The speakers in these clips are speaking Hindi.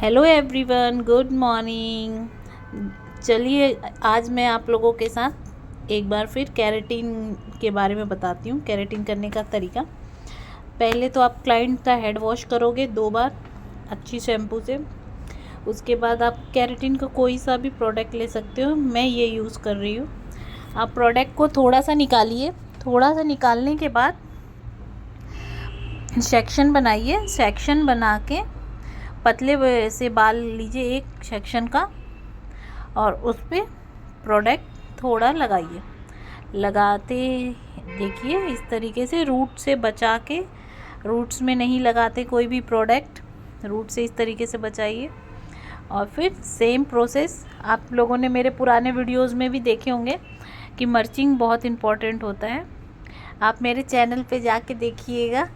Hello everyone, good morning. चलिए आज मैं आप लोगों के साथ एक बार फिर केराटिन के बारे में बताती हूँ। केराटिन करने का तरीका, पहले तो आप क्लाइंट का हेड वॉश करोगे 2 बार अच्छी शैम्पू से। उसके बाद आप केराटिन का कोई सा भी प्रोडक्ट ले सकते हो, मैं ये यूज़ कर रही हूँ। आप प्रोडक्ट को थोड़ा सा निकालिए, थोड़ा सा निकालने के बाद सेक्शन बनाइए। सेक्शन बना के पतले से बाल लीजिए एक सेक्शन का, और उस पर प्रोडक्ट थोड़ा लगाइए। लगाते देखिए इस तरीके से रूट से बचा के, रूट्स में नहीं लगाते कोई भी प्रोडक्ट, रूट से इस तरीके से बचाइए। और फिर सेम प्रोसेस आप लोगों ने मेरे पुराने वीडियोस में भी देखे होंगे कि मर्चिंग बहुत इम्पॉर्टेंट होता है। आप मेरे चैनल पे जाके देखिएगा,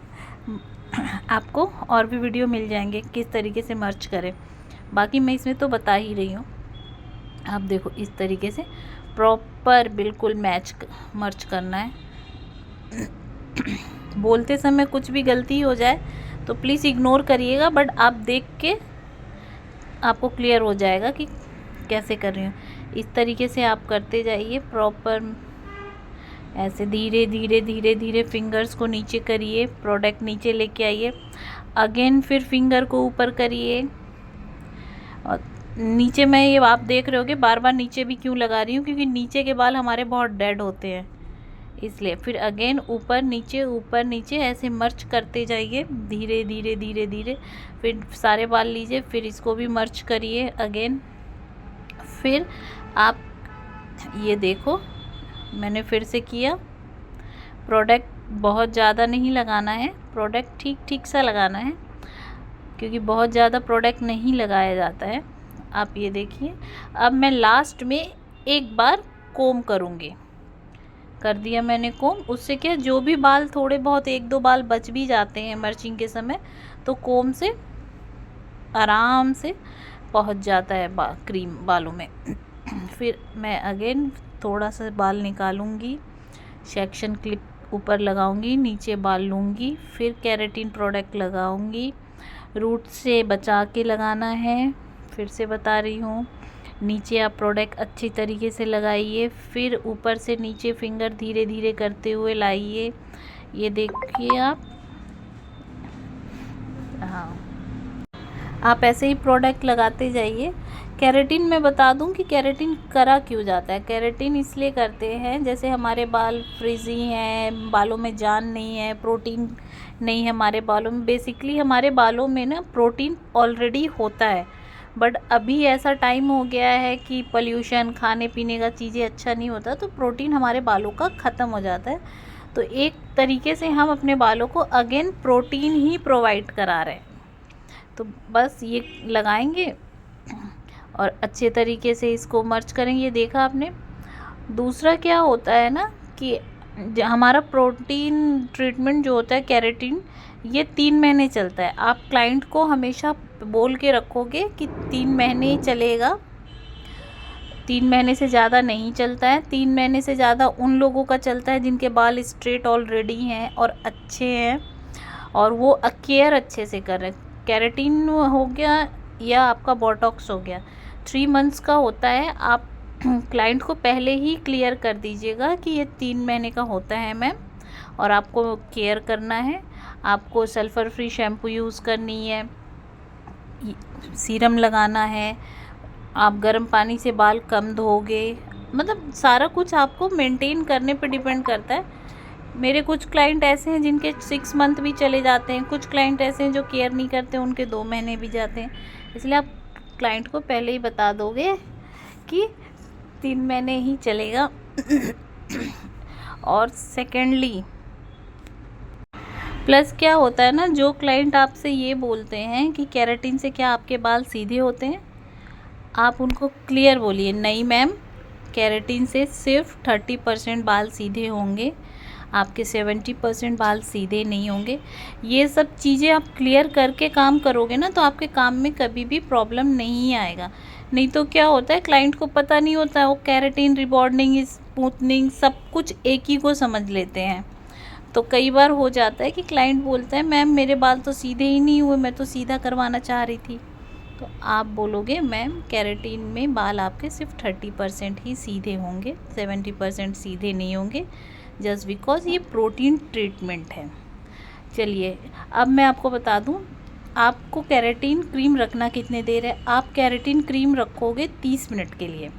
आपको और भी वीडियो मिल जाएंगे किस तरीके से मर्च करें। बाकी मैं इसमें तो बता ही रही हूँ। आप देखो इस तरीके से प्रॉपर बिल्कुल मर्च करना है। बोलते समय कुछ भी गलती हो जाए तो प्लीज़ इग्नोर करिएगा, बट आप देख के आपको क्लियर हो जाएगा कि कैसे कर रही हूँ। इस तरीके से आप करते जाइए प्रॉपर, ऐसे धीरे धीरे धीरे धीरे फिंगर्स को नीचे करिए, प्रोडक्ट नीचे लेके आइए। अगेन फिर फिंगर को ऊपर करिए, और नीचे मैं ये आप देख रहे होगे बार बार नीचे भी क्यों लगा रही हूँ, क्योंकि नीचे के बाल हमारे बहुत डेड होते हैं इसलिए। फिर अगेन ऊपर नीचे ऐसे मर्च करते जाइए धीरे धीरे धीरे धीरे। फिर सारे बाल लीजिए, फिर इसको भी मर्च करिए अगेन। फिर आप ये देखो मैंने फिर से किया। प्रोडक्ट बहुत ज़्यादा नहीं लगाना है, प्रोडक्ट ठीक ठीक सा लगाना है, क्योंकि बहुत ज़्यादा प्रोडक्ट नहीं लगाया जाता है। आप ये देखिए, अब मैं लास्ट में एक बार कोम करूँगी। कर दिया मैंने कोम। उससे क्या, जो भी बाल थोड़े बहुत 1-2 बाल बच भी जाते हैं मर्चिंग के समय, तो कोम से आराम से पहुंच जाता है क्रीम बालों में। फिर मैं अगेन थोड़ा सा बाल निकालूंगी, सेक्शन क्लिप ऊपर लगाऊंगी, नीचे बाल लूँगी, फिर केराटिन प्रोडक्ट लगाऊंगी। रूट से बचा के लगाना है, फिर से बता रही हूँ। नीचे आप प्रोडक्ट अच्छी तरीके से लगाइए, फिर ऊपर से नीचे फिंगर धीरे धीरे करते हुए लाइए। ये देखिए आप ऐसे ही प्रोडक्ट लगाते जाइए। केराटिन मैं बता दूं कि केराटिन करा क्यों जाता है। केराटिन इसलिए करते हैं, जैसे हमारे बाल फ्रिजी हैं, बालों में जान नहीं है, प्रोटीन नहीं है हमारे बालों में। बेसिकली हमारे बालों में ना प्रोटीन ऑलरेडी होता है, बट अभी ऐसा टाइम हो गया है कि पोल्यूशन, खाने पीने का चीज़ें अच्छा नहीं होता, तो प्रोटीन हमारे बालों का ख़त्म हो जाता है। तो एक तरीके से हम अपने बालों को अगेन प्रोटीन ही प्रोवाइड करा रहे हैं। तो बस ये लगाएंगे और अच्छे तरीके से इसको मर्च करेंगे। ये देखा आपने। दूसरा क्या होता है ना कि हमारा प्रोटीन ट्रीटमेंट जो होता है केराटिन, ये 3 महीने चलता है। आप क्लाइंट को हमेशा बोल के रखोगे कि 3 महीने चलेगा, 3 महीने से ज़्यादा नहीं चलता है। 3 महीने से ज़्यादा उन लोगों का चलता है जिनके बाल स्ट्रेट ऑलरेडी हैं और अच्छे हैं, और वो केयर अच्छे से कर रहे हैं। केराटिन हो गया या आपका बोटॉक्स हो गया, 3 मंथ्स का होता है। आप क्लाइंट को पहले ही क्लियर कर दीजिएगा कि ये 3 महीने का होता है मैम, और आपको केयर करना है। आपको सल्फ़र फ्री शैम्पू यूज़ करनी है, सीरम लगाना है, आप गर्म पानी से बाल कम धोगे। मतलब सारा कुछ आपको मेंटेन करने पे डिपेंड करता है। मेरे कुछ क्लाइंट ऐसे हैं जिनके 6 मंथ भी चले जाते हैं, कुछ क्लाइंट ऐसे हैं जो केयर नहीं करते, उनके 2 महीने भी जाते हैं। इसलिए आप क्लाइंट को पहले ही बता दोगे कि 3 महीने ही चलेगा। और सेकेंडली प्लस क्या होता है ना, जो क्लाइंट आपसे ये बोलते हैं कि केराटिन से क्या आपके बाल सीधे होते हैं, आप उनको क्लियर बोलिए नहीं मैम, केराटिन से सिर्फ 30% बाल सीधे होंगे, आपके 70% बाल सीधे नहीं होंगे। ये सब चीज़ें आप क्लियर करके काम करोगे ना, तो आपके काम में कभी भी प्रॉब्लम नहीं आएगा। नहीं तो क्या होता है, क्लाइंट को पता नहीं होता है, वो केराटिन, रिबॉन्डिंग, स्मूथनिंग सब कुछ एक ही को समझ लेते हैं। तो कई बार हो जाता है कि क्लाइंट बोलता है मैम मेरे बाल तो सीधे ही नहीं हुए, मैं तो सीधा करवाना चाह रही थी। तो आप बोलोगे मैम केराटिन में बाल आपके सिर्फ 30% ही सीधे होंगे, 70% सीधे नहीं होंगे, जस्ट बिकॉज ये प्रोटीन ट्रीटमेंट है। चलिए अब मैं आपको बता दूं आपको केराटिन क्रीम रखना कितने देर है। आप केराटिन क्रीम रखोगे 30 मिनट के लिए।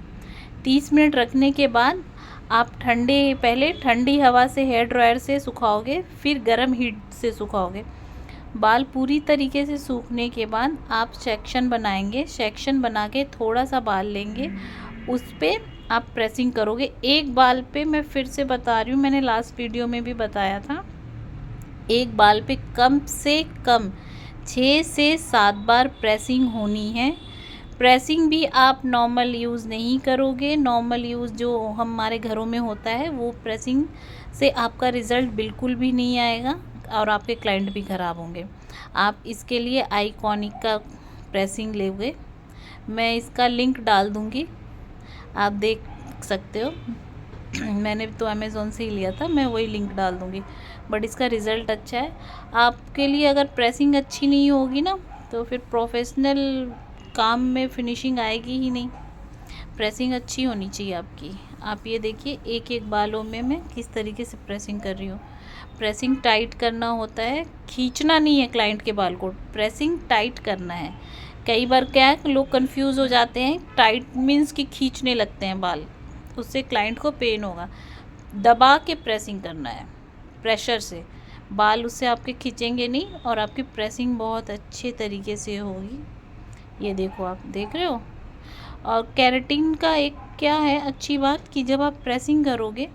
30 मिनट रखने के बाद आप पहले ठंडी हवा से हेयर ड्रायर से सुखाओगे, फिर गर्म हीट से सुखाओगे। बाल पूरी तरीके से सूखने के बाद आप सेक्शन बनाएंगे। सेक्शन बना के थोड़ा सा बाल लेंगे, उस पर आप प्रेसिंग करोगे। एक बाल पे, मैं फिर से बता रही हूँ, मैंने लास्ट वीडियो में भी बताया था, एक बाल पे कम से कम 6 से 7 बार प्रेसिंग होनी है। प्रेसिंग भी आप नॉर्मल यूज़ नहीं करोगे। नॉर्मल यूज़ जो हमारे घरों में होता है वो प्रेसिंग से आपका रिज़ल्ट बिल्कुल भी नहीं आएगा और आपके क्लाइंट भी ख़राब होंगे। आप इसके लिए आइकॉनिक का प्रेसिंग लोगे, मैं इसका लिंक डाल दूँगी, आप देख सकते हो। मैंने तो अमेज़ोन से ही लिया था, मैं वही लिंक डाल दूँगी, बट इसका रिज़ल्ट अच्छा है। आपके लिए अगर प्रेसिंग अच्छी नहीं होगी ना तो फिर प्रोफेशनल काम में फिनिशिंग आएगी ही नहीं। प्रेसिंग अच्छी होनी चाहिए आपकी। आप ये देखिए एक एक बालों में मैं किस तरीके से प्रेसिंग कर रही हूँ। प्रेसिंग टाइट करना होता है, खींचना नहीं है क्लाइंट के बाल को, प्रेसिंग टाइट करना है। कई बार क्या है लोग कंफ्यूज हो जाते हैं, टाइट मीन्स कि खींचने लगते हैं बाल, उससे क्लाइंट को पेन होगा। दबा के प्रेसिंग करना है, प्रेशर से बाल उससे आपके खींचेंगे नहीं और आपकी प्रेसिंग बहुत अच्छे तरीके से होगी। ये देखो आप देख रहे हो। और केराटिन का एक क्या है अच्छी बात कि जब आप प्रेसिंग करोगे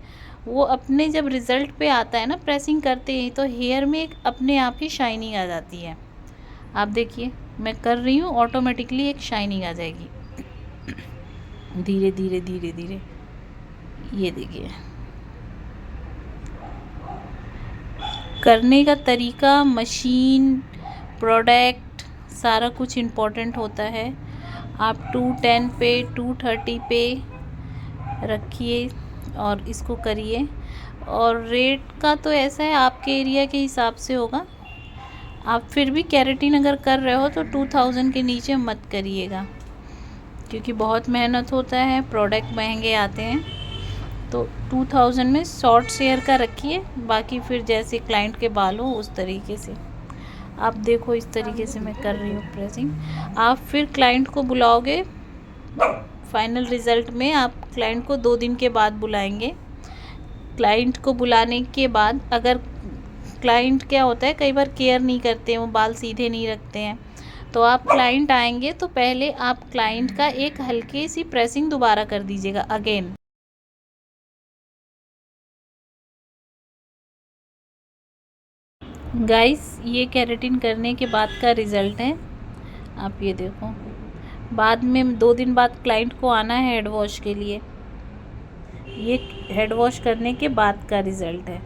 वो अपने जब रिज़ल्ट पे आता है ना, प्रेसिंग करते ही तो हेयर में एक अपने आप ही शाइनिंग आ जाती है। आप देखिए मैं कर रही हूँ, ऑटोमेटिकली एक शाइनिंग आ जाएगी धीरे धीरे धीरे धीरे। ये देखिए करने का तरीका, मशीन, प्रोडक्ट, सारा कुछ इम्पोर्टेंट होता है। आप 210 पे 230 पे रखिए और इसको करिए। और रेट का तो ऐसा है आपके एरिया के हिसाब से होगा। आप फिर भी केराटिन अगर कर रहे हो तो 2000 के नीचे मत करिएगा, क्योंकि बहुत मेहनत होता है, प्रोडक्ट महंगे आते हैं। तो 2000 में शॉर्ट शेयर का रखिए, बाकी फिर जैसे क्लाइंट के बाल हो उस तरीके से। आप देखो इस तरीके से मैं कर रही हूँ प्रेसिंग। आप फिर क्लाइंट को बुलाओगे, फाइनल रिज़ल्ट में आप क्लाइंट को 2 दिन के बाद बुलाएंगे। क्लाइंट को बुलाने के बाद अगर क्लाइंट क्या होता है कई बार केयर नहीं करते हैं, वो बाल सीधे नहीं रखते हैं, तो आप क्लाइंट आएंगे तो पहले आप क्लाइंट का एक हल्की सी प्रेसिंग दोबारा कर दीजिएगा अगेन। गाइस ये केराटिन करने के बाद का रिज़ल्ट है, आप ये देखो। बाद में 2 दिन बाद क्लाइंट को आना है हेड वॉश के लिए। ये हेड वॉश करने के बाद का रिज़ल्ट है।